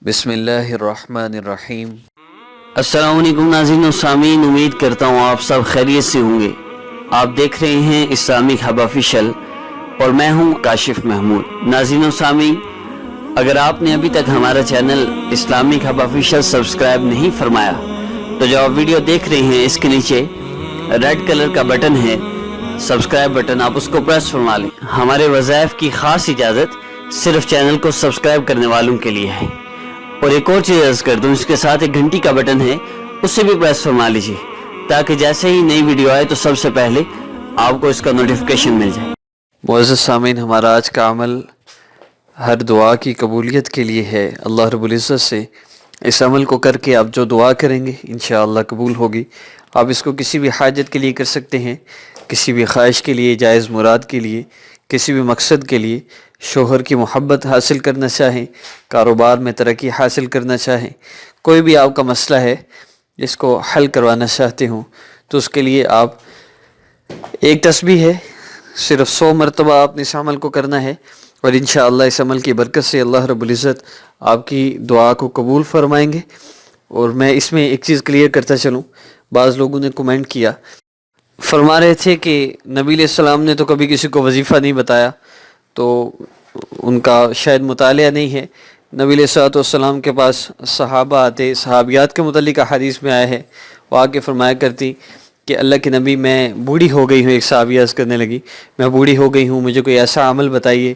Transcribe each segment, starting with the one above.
بسم اللہ الرحمن الرحیم۔ السلام علیکم ناظرین و سامعین، امید کرتا ہوں آپ سب خیریت سے ہوں گے۔ آپ دیکھ رہے ہیں اسلامک ہب آفیشل اور میں ہوں کاشف محمود۔ ناظرین و سامعین، اگر آپ نے ابھی تک ہمارا channel Islamic hub official subscribe نہیں فرمایا تو جو آپ ویڈیو دیکھ رہے ہیں اس کے نیچے ریڈ کلر کا بٹن ہے سبسکرائب بٹن، آپ اس کو پریس فرما لیں۔ ہمارے وظائف کی خاص اجازت صرف چینل کو سبسکرائب کرنے والوں کے لیے ہے۔ اور ایک اور چیز عرض کر دوں، اس کے ساتھ ایک گھنٹی کا بٹن ہے، اس سے بھی پریس فرما لیجیے تاکہ جیسے ہی نئی ویڈیو آئے تو سب سے پہلے آپ کو اس کا نوٹیفیکیشن مل جائے۔ معزز سامعین، ہمارا آج کا عمل ہر دعا کی قبولیت کے لیے ہے۔ اللہ رب العزت سے اس عمل کو کر کے آپ جو دعا کریں گے انشاءاللہ قبول ہوگی۔ آپ اس کو کسی بھی حاجت کے لیے کر سکتے ہیں، کسی بھی خواہش کے لیے، جائز مراد کے لیے، کسی بھی مقصد کے لیے، شوہر کی محبت حاصل کرنا چاہیں، کاروبار میں ترقی حاصل کرنا چاہیں، کوئی بھی آپ کا مسئلہ ہے جس کو حل کروانا چاہتے ہوں تو اس کے لیے آپ ایک تسبیح ہے، صرف 100 مرتبہ آپ نے اس عمل کو کرنا ہے، اور انشاءاللہ اس عمل کی برکت سے اللہ رب العزت آپ کی دعا کو قبول فرمائیں گے۔ اور میں اس میں ایک چیز کلیئر کرتا چلوں، بعض لوگوں نے کمنٹ کیا، فرما رہے تھے کہ نبی علیہ السلام نے تو کبھی کسی کو وظیفہ نہیں بتایا، تو ان کا شاید مطالعہ نہیں ہے۔ نبی علیہ السلام کے پاس صحابہ آتے، صحابیات کے متعلق حدیث میں آیا ہے، وہ آ کے فرمایا کرتی کہ اللہ کے نبی میں بوڑھی ہو گئی ہوں، ایک صحابیہ عرض کرنے لگی میں بوڑھی ہو گئی ہوں، مجھے کوئی ایسا عمل بتائیے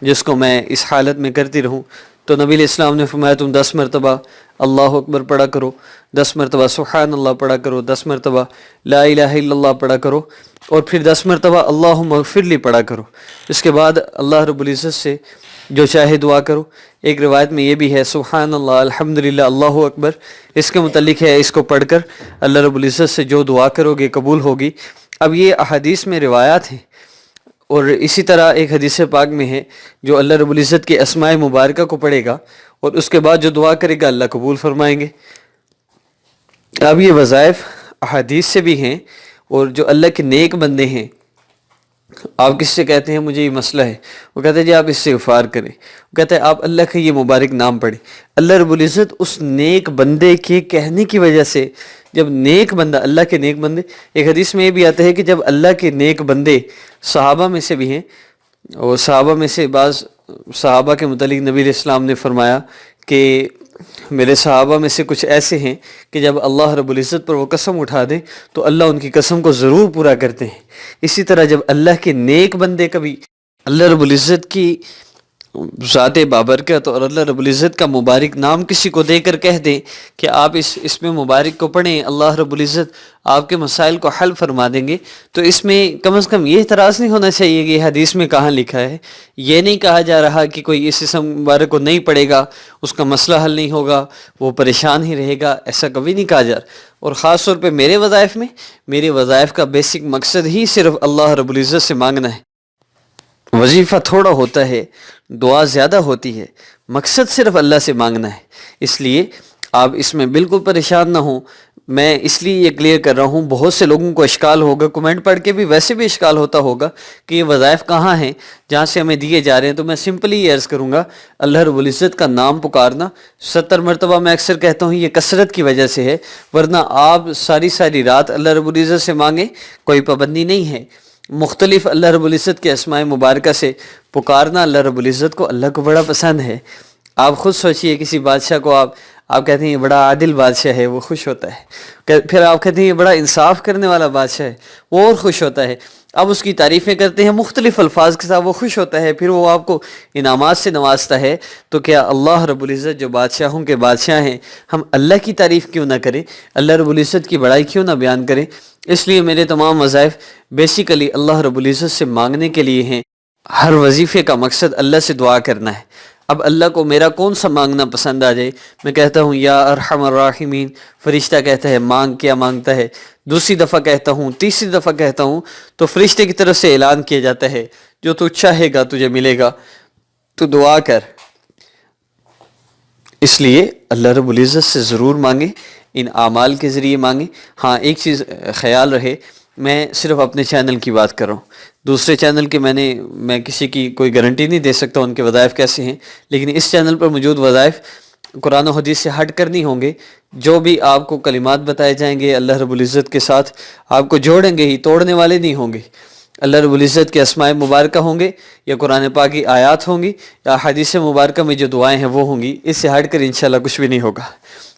جس کو میں اس حالت میں کرتی رہوں۔ تو نبی علیہ السلام نے فرمایا تم 10 مرتبہ اللہ اکبر پڑھا کرو، 10 مرتبہ سبحان اللہ پڑھا کرو، 10 مرتبہ لا الہ الا اللہ پڑھا کرو، اور پھر 10 مرتبہ اللہم اغفر لی پڑھا کرو۔ اس کے بعد اللہ رب العزت سے جو چاہے دعا کرو۔ ایک روایت میں یہ بھی ہے سبحان اللہ الحمدللہ اللہ اکبر، اس کے متعلق ہے، اس کو پڑھ کر اللہ رب العزت سے جو دعا کرو گے قبول ہوگی۔ اب یہ احادیث میں روایات ہیں، اور اسی طرح ایک حدیث پاک میں ہے جو اللہ رب العزت کے اسماء مبارکہ کو پڑھے گا اور اس کے بعد جو دعا کرے گا اللہ قبول فرمائیں گے۔ اب یہ وظائف احادیث سے بھی ہیں، اور جو اللہ کے نیک بندے ہیں، آپ کس سے کہتے ہیں مجھے یہ مسئلہ ہے، وہ کہتے ہیں جی آپ اس سے غفار کریں، وہ کہتے ہیں آپ اللہ کا یہ مبارک نام پڑھیں۔ اللہ رب العزت اس نیک بندے کے کہنے کی وجہ سے، جب نیک بندہ، اللہ کے نیک بندے، ایک حدیث میں یہ بھی آتا ہے کہ جب اللہ کے نیک بندے صحابہ میں سے بھی ہیں، اور صحابہ میں سے بعض صحابہ کے متعلق نبی علیہ السلام نے فرمایا کہ میرے صحابہ میں سے کچھ ایسے ہیں کہ جب اللہ رب العزت پر وہ قسم اٹھا دیں تو اللہ ان کی قسم کو ضرور پورا کرتے ہیں۔ اسی طرح جب اللہ کے نیک بندے کبھی اللہ رب العزت کی ذات بابرکت اور اللہ رب العزت کا مبارک نام کسی کو دے کر کہہ دیں کہ آپ اس میں مبارک کو پڑھیں، اللہ رب العزت آپ کے مسائل کو حل فرما دیں گے، تو اس میں کم از کم یہ اعتراض نہیں ہونا چاہیے کہ یہ حدیث میں کہاں لکھا ہے۔ یہ نہیں کہا جا رہا کہ کوئی اس اسم مبارک کو نہیں پڑھے گا اس کا مسئلہ حل نہیں ہوگا، وہ پریشان ہی رہے گا، ایسا کبھی نہیں کہا جا رہا۔ اور خاص طور پہ میرے وظائف کا بیسک مقصد ہی صرف اللہ رب العزت سے مانگنا ہے۔ وظیفہ تھوڑا ہوتا ہے، دعا زیادہ ہوتی ہے، مقصد صرف اللہ سے مانگنا ہے۔ اس لیے آپ اس میں بالکل پریشان نہ ہوں۔ میں اس لیے یہ کلیئر کر رہا ہوں، بہت سے لوگوں کو اشکال ہوگا، کمنٹ پڑھ کے بھی ویسے بھی اشکال ہوتا ہوگا کہ یہ وظائف کہاں ہیں جہاں سے ہمیں دیے جا رہے ہیں۔ تو میں سمپلی یہ عرض کروں گا، اللہ رب العزت کا نام پکارنا 70 مرتبہ میں اکثر کہتا ہوں یہ کثرت کی وجہ سے ہے، ورنہ آپ ساری رات اللہ رب العزت سے مانگیں، کوئی پابندی نہیں ہے۔ مختلف اللہ رب العزت کے اسماء مبارکہ سے پکارنا اللہ رب العزت کو، اللہ کو بڑا پسند ہے۔ آپ خود سوچئے کسی بادشاہ کو آپ کہتے ہیں یہ بڑا عادل بادشاہ ہے، وہ خوش ہوتا ہے۔ پھر آپ کہتے ہیں یہ بڑا انصاف کرنے والا بادشاہ ہے، وہ اور خوش ہوتا ہے۔ اب اس کی تعریفیں کرتے ہیں مختلف الفاظ کے ساتھ، وہ خوش ہوتا ہے، پھر وہ آپ کو انعامات سے نوازتا ہے۔ تو کیا اللہ رب العزت جو بادشاہوں کے بادشاہ ہیں، ہم اللہ کی تعریف کیوں نہ کریں، اللہ رب العزت کی بڑائی کیوں نہ بیان کریں؟ اس لیے میرے تمام وظائف بیسیکلی اللہ رب العزت سے مانگنے کے لیے ہیں۔ ہر وظیفے کا مقصد اللہ سے دعا کرنا ہے۔ اب اللہ کو میرا کون سا مانگنا پسند آ جائے، میں کہتا ہوں یا ارحم الراحمین، فرشتہ کہتا ہے مانگ، کیا مانگتا ہے، دوسری دفعہ کہتا ہوں، تیسری دفعہ کہتا ہوں تو فرشتے کی طرف سے اعلان کیا جاتا ہے جو تو چاہے گا تجھے ملے گا، تو دعا کر۔ اس لیے اللہ رب العزت سے ضرور مانگیں، ان اعمال کے ذریعے مانگیں۔ ہاں ایک چیز خیال رہے، میں صرف اپنے چینل کی بات کر رہا ہوں، دوسرے چینل کے میں کسی کی کوئی گارنٹی نہیں دے سکتا ان کے وظائف کیسے ہیں، لیکن اس چینل پر موجود وظائف قرآن و حدیث سے ہٹ کر نہیں ہوں گے. جو بھی آپ کو کلمات بتائے جائیں گے اللہ رب العزت کے ساتھ آپ کو جوڑیں گے ہی، توڑنے والے نہیں ہوں گے. اللہ رب العزت کے اسماء مبارکہ ہوں گے، یا قرآن پاک کی آیات ہوں گی، یا حدیث مبارکہ میں جو دعائیں ہیں وہ ہوں گی. اس سے ہٹ کر انشاءاللہ کچھ بھی نہیں ہوگا.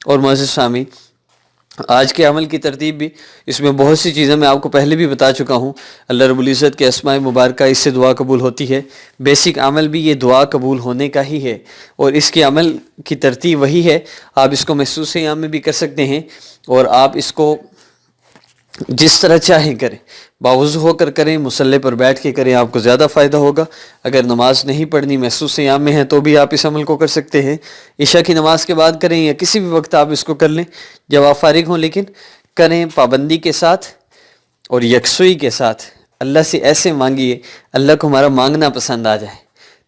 اور معزز سامعین، آج کے عمل کی ترتیب بھی، اس میں بہت سی چیزیں میں آپ کو پہلے بھی بتا چکا ہوں. اللہ رب العزت کے اسماء مبارکہ، اس سے دعا قبول ہوتی ہے. بیسک عمل بھی یہ دعا قبول ہونے کا ہی ہے، اور اس کے عمل کی ترتیب وہی ہے. آپ اس کو محسوس عام میں بھی کر سکتے ہیں، اور آپ اس کو جس طرح چاہیں کریں، باوضو ہو کر کریں، مصلی پر بیٹھ کے کریں، آپ کو زیادہ فائدہ ہوگا. اگر نماز نہیں پڑھنی، محسوس عام میں ہے، تو بھی آپ اس عمل کو کر سکتے ہیں. عشاء کی نماز کے بعد کریں یا کسی بھی وقت آپ اس کو کر لیں جب آپ فارغ ہوں، لیکن کریں پابندی کے ساتھ اور یکسوئی کے ساتھ. اللہ سے ایسے مانگیے اللہ کو ہمارا مانگنا پسند آ جائے.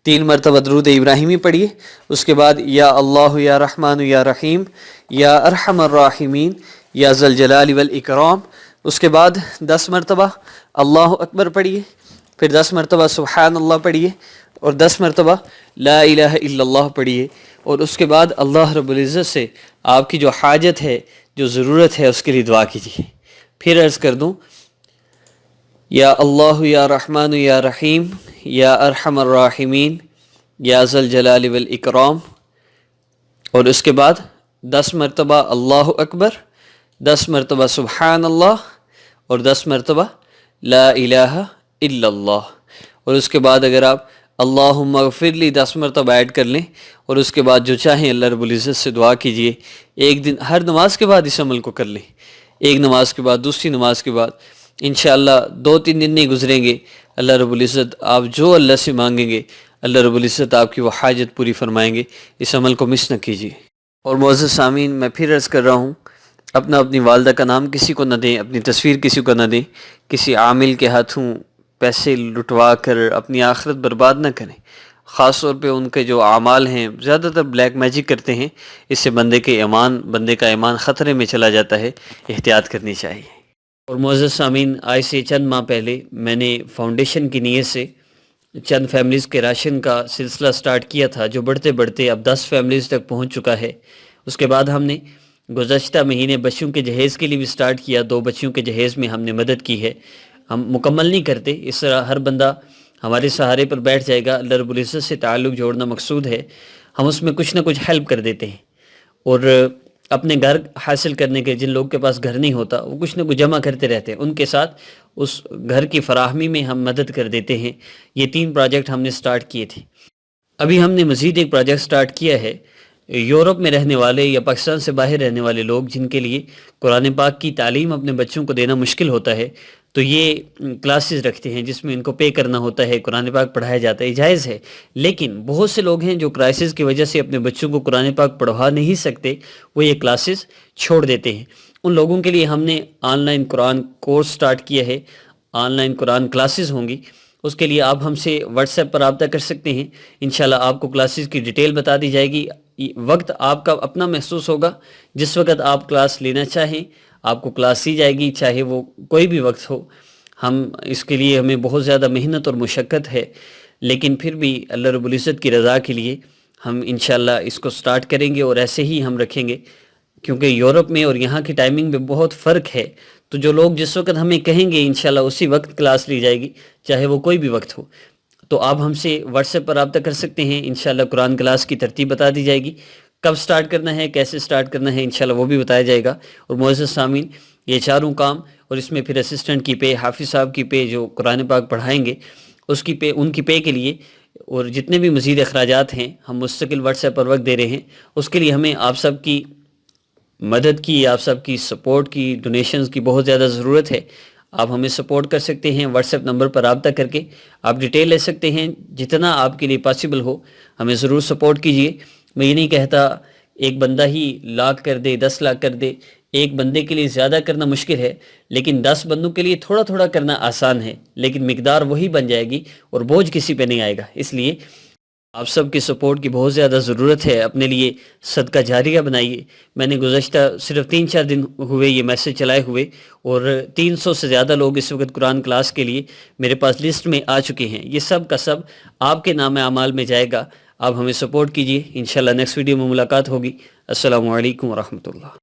3 مرتبہ درود ابراہیمی پڑھیے، اس کے بعد یا اللہ یا رحمان یا رحیم یا ارحم الراحمین یا ذل جلال والاکرام. اس کے بعد 10 مرتبہ اللہ اکبر پڑھیے، پھر 10 مرتبہ سبحان اللہ پڑھیے، اور 10 مرتبہ لا الہ الا اللہ پڑھیے. اور اس کے بعد اللہ رب العزت سے آپ کی جو حاجت ہے، جو ضرورت ہے، اس کے لیے دعا کیجیے. پھر عرض کر دوں، یا اللہ یا رحمان یا رحیم یا ارحم الراحمین یا ذل جلال والاکرام. اور اس کے بعد 10 مرتبہ اللہ اکبر، 10 مرتبہ سبحان اللہ، اور 10 مرتبہ لا الہ الا اللہ. اور اس کے بعد اگر آپ اللہم اغفر لی 10 مرتبہ ایڈ کر لیں، اور اس کے بعد جو چاہیں اللہ رب العزت سے دعا کیجئے. ایک دن ہر نماز کے بعد اس عمل کو کر لیں، ایک نماز کے بعد، دوسری نماز کے بعد. انشاءاللہ 2-3 دن نہیں گزریں گے، اللہ رب العزت آپ جو اللہ سے مانگیں گے اللہ رب العزت آپ کی وہ حاجت پوری فرمائیں گے. اس عمل کو مس نہ کیجیے. اور معزز سامعین، میں پھر عرض کر رہا ہوں، اپنی والدہ کا نام کسی کو نہ دیں، اپنی تصویر کسی کو نہ دیں، کسی عامل کے ہاتھوں پیسے لٹوا کر اپنی آخرت برباد نہ کریں. خاص طور پہ ان کے جو اعمال ہیں زیادہ تر بلیک میجک کرتے ہیں، اس سے بندے کا ایمان خطرے میں چلا جاتا ہے. احتیاط کرنی چاہیے. اور معزز سامعین، آج سے چند ماہ پہلے میں نے فاؤنڈیشن کی نیت سے چند فیملیز کے راشن کا سلسلہ سٹارٹ کیا تھا، جو بڑھتے بڑھتے اب 10 فیملیز تک پہنچ چکا ہے. اس کے بعد ہم نے گزشتہ مہینے بچوں کے جہیز کے لیے بھی سٹارٹ کیا. 2 بچیوں کے جہیز میں ہم نے مدد کی ہے. ہم مکمل نہیں کرتے، اس طرح ہر بندہ ہمارے سہارے پر بیٹھ جائے گا. اللہ رب العزت سے تعلق جوڑنا مقصود ہے. ہم اس میں کچھ نہ کچھ ہیلپ کر دیتے ہیں، اور اپنے گھر حاصل کرنے کے جن لوگوں کے پاس گھر نہیں ہوتا وہ کچھ نہ کچھ جمع کرتے رہتے ہیں، ان کے ساتھ اس گھر کی فراہمی میں ہم مدد کر دیتے ہیں. یہ 3 پروجیکٹ ہم نے سٹارٹ کیے تھے. ابھی ہم نے مزید ایک پروجیکٹ سٹارٹ کیا ہے. یورپ میں رہنے والے یا پاکستان سے باہر رہنے والے لوگ جن کے لیے قرآن پاک کی تعلیم اپنے بچوں کو دینا مشکل ہوتا ہے، تو یہ کلاسز رکھتے ہیں جس میں ان کو پے کرنا ہوتا ہے، قرآن پاک پڑھایا جاتا ہے. جائز ہے، لیکن بہت سے لوگ ہیں جو کرائسس کی وجہ سے اپنے بچوں کو قرآن پاک پڑھوا نہیں سکتے، وہ یہ کلاسز چھوڑ دیتے ہیں. ان لوگوں کے لیے ہم نے on line Quran course start کیا ہے. آن لائن قرآن کلاسز ہوں گی. اس کے لیے آپ ہم سے واٹس ایپ پر رابطہ کر سکتے ہیں. انشاءاللہ آپ کو کلاسز کی ڈیٹیل بتا دی جائے گی. وقت آپ کا اپنا محسوس ہوگا، جس وقت آپ کلاس لینا چاہیں آپ کو کلاس لی جائے گی، چاہے وہ کوئی بھی وقت ہو. ہم اس کے لیے ہمیں بہت زیادہ محنت اور مشقت ہے، لیکن پھر بھی اللہ رب العزت کی رضا کے لیے ہم انشاءاللہ اس کو سٹارٹ کریں گے، اور ایسے ہی ہم رکھیں گے. کیونکہ یورپ میں اور یہاں کی ٹائمنگ میں بہت فرق ہے، تو جو لوگ جس وقت ہمیں کہیں گے انشاءاللہ اسی وقت کلاس لی جائے گی، چاہے وہ کوئی بھی وقت ہو. تو آپ ہم سے واٹس ایپ پر رابطہ کر سکتے ہیں. انشاءاللہ قرآن کلاس کی ترتیب بتا دی جائے گی، کب سٹارٹ کرنا ہے، کیسے سٹارٹ کرنا ہے، انشاءاللہ وہ بھی بتایا جائے گا. اور معزز سامعین، یہ چاروں کام، اور اس میں پھر اسسٹنٹ کی پے، حافظ صاحب کی پے جو قرآن پاک پڑھائیں گے اس کی پے، ان کی پے کے لیے، اور جتنے بھی مزید اخراجات ہیں ہم مستقل واٹس ایپ پر وقت دے رہے ہیں. اس کے لیے ہمیں آپ سب کی مدد کی، آپ سب کی سپورٹ کی، ڈونیشنز کی بہت زیادہ ضرورت ہے. آپ ہمیں سپورٹ کر سکتے ہیں. واٹس ایپ نمبر پر رابطہ کر کے آپ ڈیٹیل لے سکتے ہیں. جتنا آپ کے لیے پاسبل ہو ہمیں ضرور سپورٹ کیجیے. میں یہ نہیں کہتا ایک بندہ ہی لاکھ کر دے، 10 لاکھ کر دے. ایک بندے کے لیے زیادہ کرنا مشکل ہے، لیکن 10 بندوں کے لیے تھوڑا تھوڑا کرنا آسان ہے، لیکن مقدار وہی بن جائے گی اور بوجھ کسی پہ نہیں آئے گا. اس لیے آپ سب کی سپورٹ کی بہت زیادہ ضرورت ہے. اپنے لیے صدقہ جاریہ بنائیے. میں نے گزشتہ صرف 3-4 دن ہوئے یہ میسج چلائے ہوئے اور 300 سے زیادہ لوگ اس وقت قرآن کلاس کے لیے میرے پاس لسٹ میں آ چکے ہیں. یہ سب کا سب آپ کے نام اعمال میں جائے گا. آپ ہمیں سپورٹ کیجیے. انشاءاللہ نیکسٹ ویڈیو میں ملاقات ہوگی. السلام علیکم ورحمۃ اللہ.